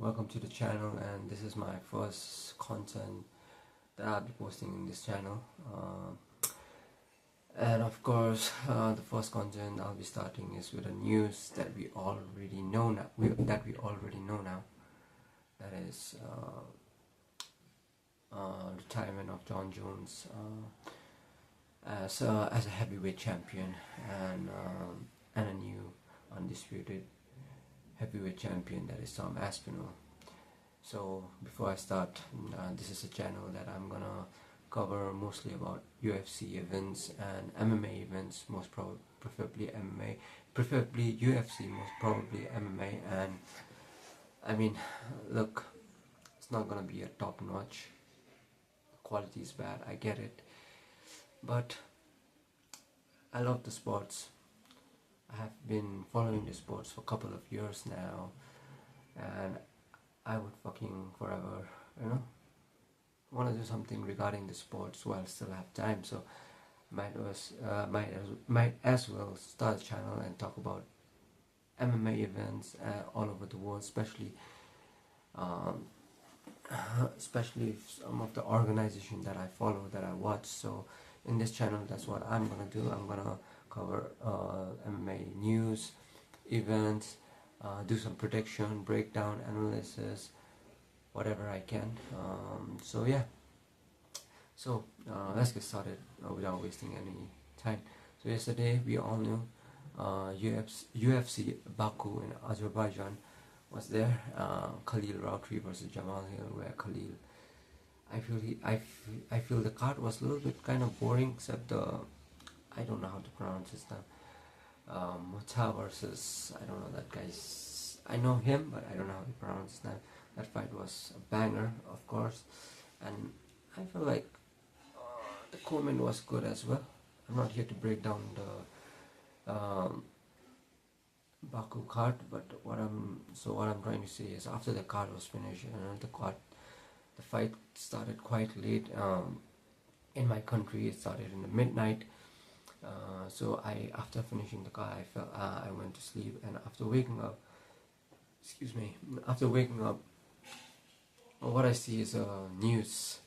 welcome to the channel, and this is my first content that I'll be posting in this channel. And of course, the first content I'll be starting is with a news that we already know now. That is retirement of Jon Jones as a heavyweight champion, and a new undisputed heavyweight champion, that is Tom Aspinall. So before I start, this is a channel that I'm gonna cover mostly about UFC events and MMA events, preferably MMA, preferably UFC, most probably MMA. And I mean, look, it's not gonna be a top notch. Quality is bad, I get it, but I love the sports. I have been following the sports for a couple of years now, and I would fucking forever, want to do something regarding the sports while I still have time. So might as well start a channel and talk about MMA events all over the world, especially some of the organizations that I follow, that I watch. So in this channel, that's what I'm gonna do. I'm gonna cover MMA news, events, do some prediction, breakdown, analysis, whatever I can. So yeah, so let's get started without wasting any time. So yesterday we all knew UFC Baku in Azerbaijan was there. Khalil Rountree versus Jamal Hill, where Khalil, I feel the card was a little bit kind of boring, except I don't know how to pronounce his name. Mota versus, I don't know that guy's, I know him, but I don't know how to pronounce his name. That fight was a banger, of course, and I feel like the comment was good as well. I'm not here to break down the Baku card, but what I'm trying to say is, after the card was finished, the fight started quite late. In my country, it started in the midnight. So after finishing the car, I went to sleep, and after waking up, what I see is news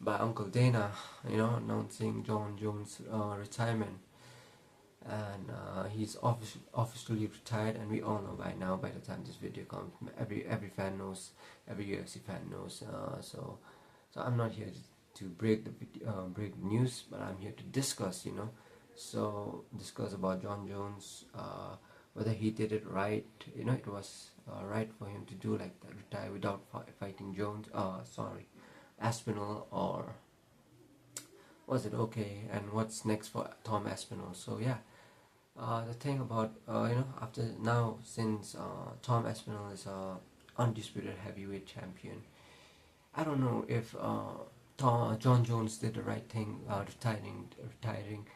by Uncle Dana, announcing Jon Jones' retirement, and he's officially retired. And we all know by now, by the time this video comes, every fan knows, every UFC fan knows. So I'm not here to break the news, but I'm here to discuss, discuss about Jon Jones, whether he did it right. It was right for him to do like that, retire without fighting Aspinall, or was it okay, and what's next for Tom Aspinall? So yeah, the thing about after now, since Tom Aspinall is a undisputed heavyweight champion, I don't know if Jon Jones did the right thing, retiring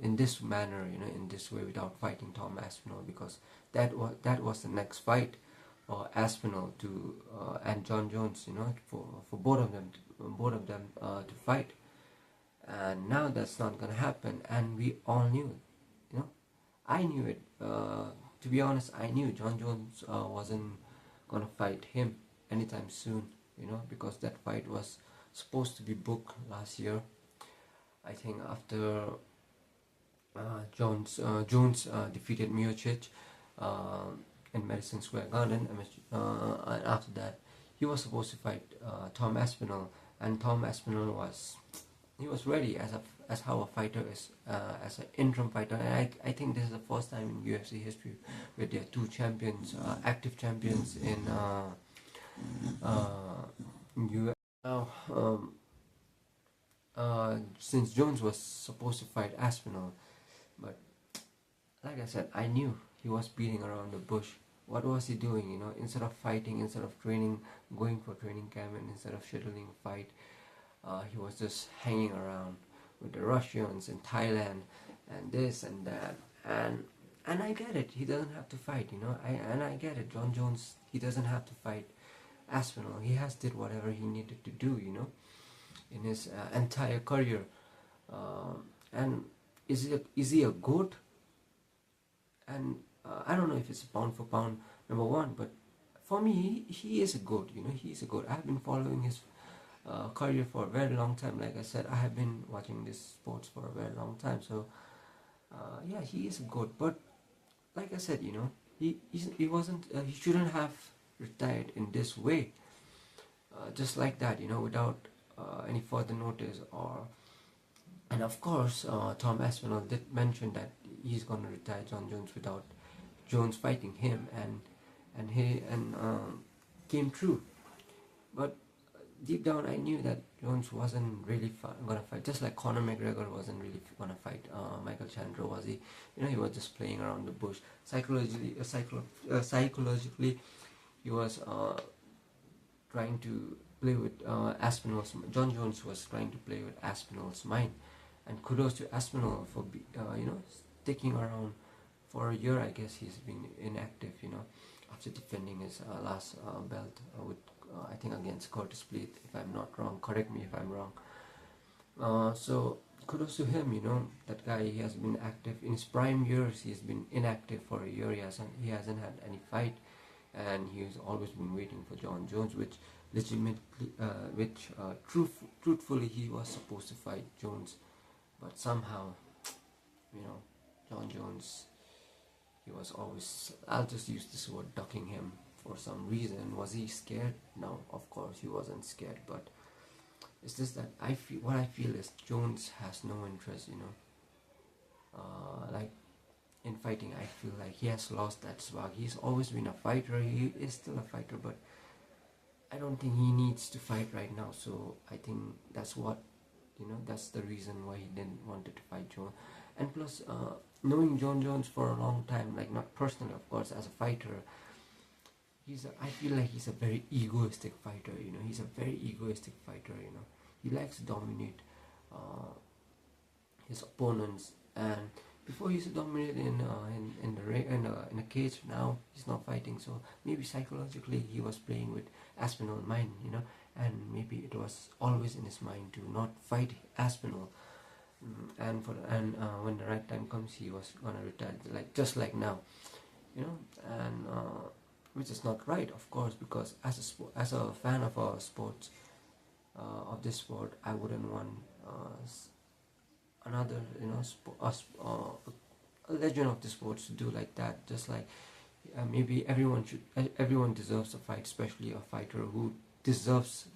in this manner, in this way, without fighting Tom Aspinall, because that was the next fight for Aspinall to and Jon Jones, for both of them to fight. And now that's not gonna happen, and we all knew it. I knew it. To be honest, I knew Jon Jones wasn't gonna fight him anytime soon, because that fight was supposed to be booked last year. I think after Jones defeated Miocic in Madison Square Garden, and after that he was supposed to fight Tom Aspinall, and Tom Aspinall was ready as how a fighter is, as an interim fighter. And I think this is the first time in UFC history where there are two champions, active champions in UFC. Now, since Jones was supposed to fight Aspinall, but like I said, I knew he was beating around the bush. What was he doing? Instead of fighting, instead of training, going for training camp, and instead of scheduling a fight, he was just hanging around with the Russians in Thailand and this and that. And I get it. He doesn't have to fight. I get it. Jon Jones, he doesn't have to fight Aspinall. He has did whatever he needed to do. In his entire career. And is he a GOAT? And I don't know if it's pound for pound number one, but for me, he is a goat. He is a goat. I've been following his career for a very long time. Like I said, I have been watching this sports for a very long time. So yeah, he is a goat. But like I said, he wasn't. He shouldn't have retired in this way, just like that. Without any further notice. And of course, Tom Aspinall did mention that he's gonna retire Jon Jones without Jones fighting him, and he came true. But deep down, I knew that Jones wasn't really gonna fight. Just like Conor McGregor wasn't really gonna fight Michael Chandler, was he? He was just playing around the bush. Psychologically, he was trying to play with Aspinall's. Jon Jones was trying to play with Aspinall's mind, and kudos to Aspinall for sticking around for a year. I guess he's been inactive. After defending his last belt with I think against Curtis Blade, if I'm not wrong. Correct me if I'm wrong. So kudos to him. That guy, he has been active in his prime years. He's been inactive for a year. He hasn't had any fight, and he's always been waiting for Jon Jones, which truthfully he was supposed to fight Jones, but somehow, Jon Jones, he was always, I'll just use this word, ducking him for some reason. Was he scared? No, of course he wasn't scared, but it's just that what I feel is Jones has no interest, like in fighting. I feel like he has lost that swag. He's always been a fighter. He is still a fighter, but I don't think he needs to fight right now. So I think that's that's the reason why he didn't wanted to fight Jon. And plus, knowing Jon Jones for a long time, like not personally, of course, as a fighter, I feel like he's a very egoistic fighter. He's a very egoistic fighter. He likes to dominate his opponents, and before he used to dominate in a cage. Now he's not fighting, so maybe psychologically he was playing with Aspinall's mind, and maybe it was always in his mind to not fight Aspinall. And when the right time comes, he was gonna retire, just like now, and which is not right, of course, because as a fan of our sports, of this sport, I wouldn't want another a legend of the sports to do like that. Just like maybe everyone deserves a fight, especially a fighter who deserves,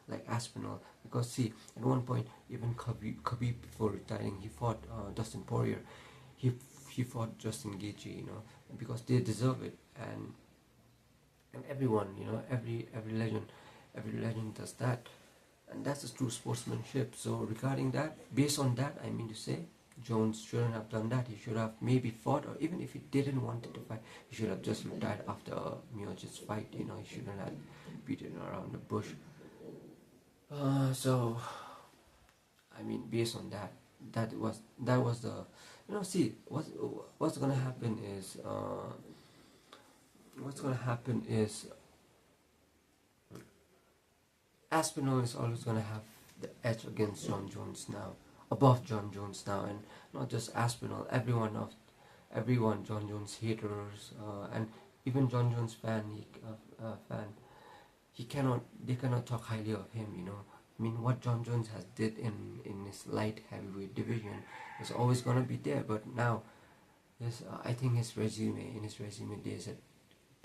like Aspinall. Because see, at one point, even Khabib before retiring, he fought Dustin Poirier. He fought Justin Gaethje, because they deserve it. And everyone, every legend does that. And that's the true sportsmanship. So regarding that, based on that, I mean to say, Jones shouldn't have done that. He should have maybe fought, or even if he didn't want to fight, he should have just retired after Miocic's fight. He shouldn't have beaten around the bush. So, I mean, based on that, that was the, see, what's gonna happen is Aspinall is always going to have the edge against Jon Jones now, above Jon Jones now, and not just Aspinall, everyone, Jon Jones haters, and even Jon Jones they cannot talk highly of him, I mean, what Jon Jones has did in his light heavyweight division is always going to be there, but now, I think in his resume, there's a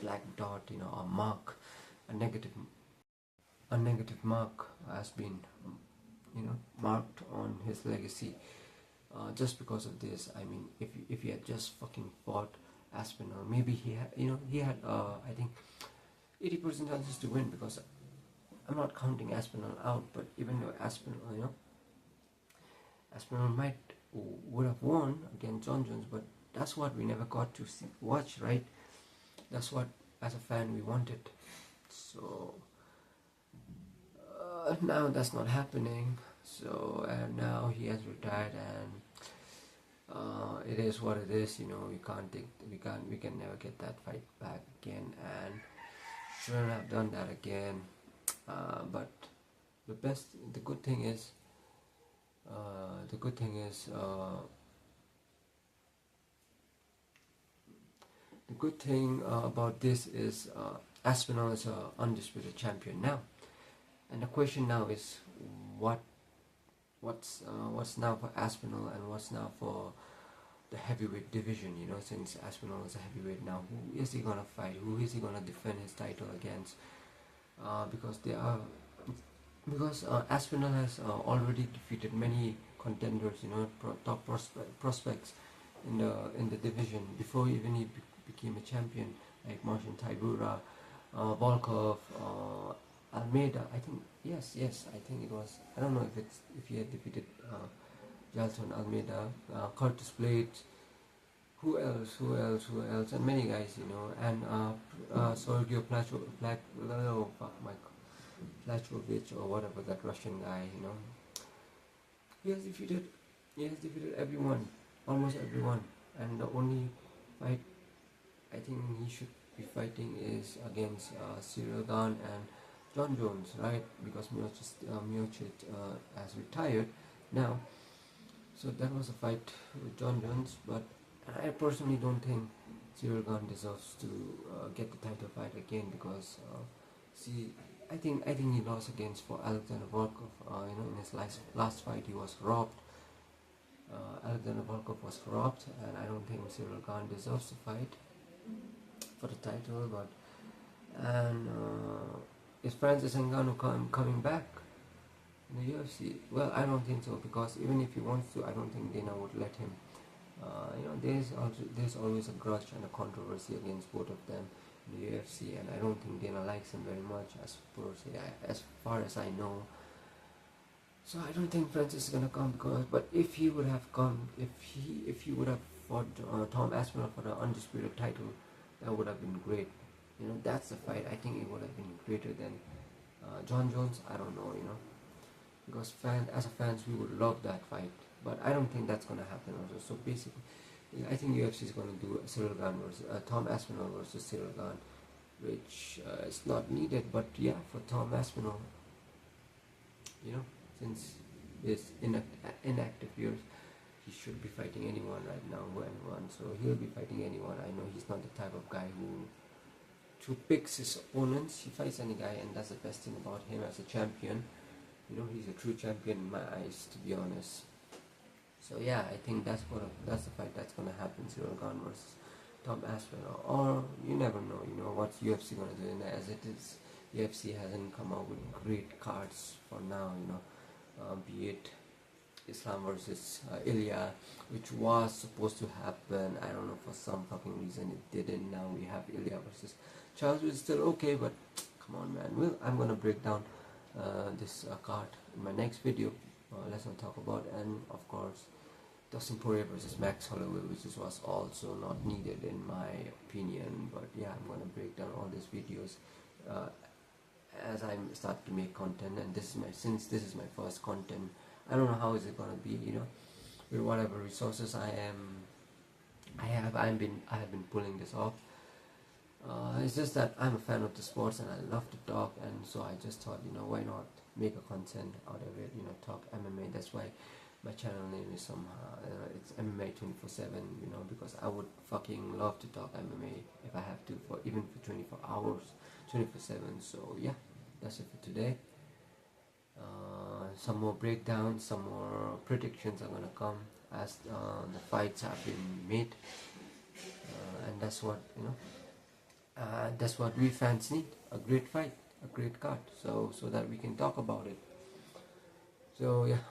black dot, a mark, a negative mark has been, marked on his legacy, just because of this. I mean, if he had just fucking fought Aspinall, maybe he had I think 80% chances to win, because I'm not counting Aspinall out, but even though Aspinall would have won against Jon Jones, but that's what we never got to watch, right? That's what, as a fan, we wanted. So now that's not happening. So now he has retired, and it is what it is. We can never get that fight back again, and shouldn't have done that again. But the good thing is about this is Aspinall is a undisputed champion now, and the question now is what what's now for Aspinall and what's now for the heavyweight division. You know, since Aspinall is a heavyweight now, who is he gonna fight? Who is he gonna defend his title against? Because Aspinall has already defeated many contenders, you know, top prospects in the division before even he became a champion, like Marcin Tybura, Volkov, Almeida. I think yes, I think it was. I don't know if he had defeated Jalton Almeida, Curtis Blades. Who else? And many guys, you know, and Sergio Blachowicz or whatever, that Russian guy, you know. He has defeated everyone, almost everyone, and the only fight I think he should be fighting is against Cyril Gane and Jon Jones, right? Because Miocic has retired now, so that was a fight with Jon Jones, but I personally don't think Cyril Gane deserves to get the title fight again because I think he lost against for Alexander Volkov. You know, in his last fight he was robbed. Alexander Volkov was robbed, and I don't think Cyril Gane deserves to fight for the title. But is Francis Ngannou coming back in the UFC? Well, I don't think so, because even if he wants to, I don't think Dana would let him. You know, there's always a grudge and a controversy against both of them in the UFC, and I don't think Dana likes him very much, as far as I know. So I don't think Francis is gonna come, but if he would have come, if he would have fought Tom Aspinall for the undisputed title, that would have been great. You know, that's the fight. I think it would have been greater than Jon Jones. I don't know, you know, because as a fans we would love that fight, but I don't think that's gonna happen also. So basically, I think UFC is gonna do Cyril Gane versus Tom Aspinall versus Cyril Gane, which is not needed. But yeah, for Tom Aspinall, you know, since his inactive years, he should be fighting anyone right now, anyone. So he'll be fighting anyone. I know he's not the type of guy who picks his opponents. He fights any guy, and that's the best thing about him as a champion. You know, he's a true champion in my eyes, to be honest. So yeah, I think that's the fight that's gonna happen: Cyril Gane versus Tom Aspinall. Or you never know. You know what's UFC gonna do. And as it is, UFC hasn't come out with great cards for now. You know, be it Islam versus Ilya, which was supposed to happen. I don't know, for some fucking reason it didn't. Now we have Ilya versus Charles, which is still okay, but come on, man. Well, I'm gonna break down this card in my next video. Let's not talk about, and of course Dustin Poirier versus Max Holloway, which was also not needed in my opinion. But yeah, I'm gonna break down all these videos as I start to make content, and since this is my first content, I don't know how is it gonna be, you know, with whatever resources I have been pulling this off. It's just that I'm a fan of the sports and I love to talk, and so I just thought, you know, why not make a content out of it, you know, talk MMA. That's why my channel name is it's MMA 24/7, you know, because I would fucking love to talk MMA if I have to, for even for 24 hours, 24/7. So yeah, that's it for today. Some more breakdowns, some more predictions are gonna come as the fights have been made, and that's what, you know, that's what we fans need: a great fight, a great card, so that we can talk about it. So yeah.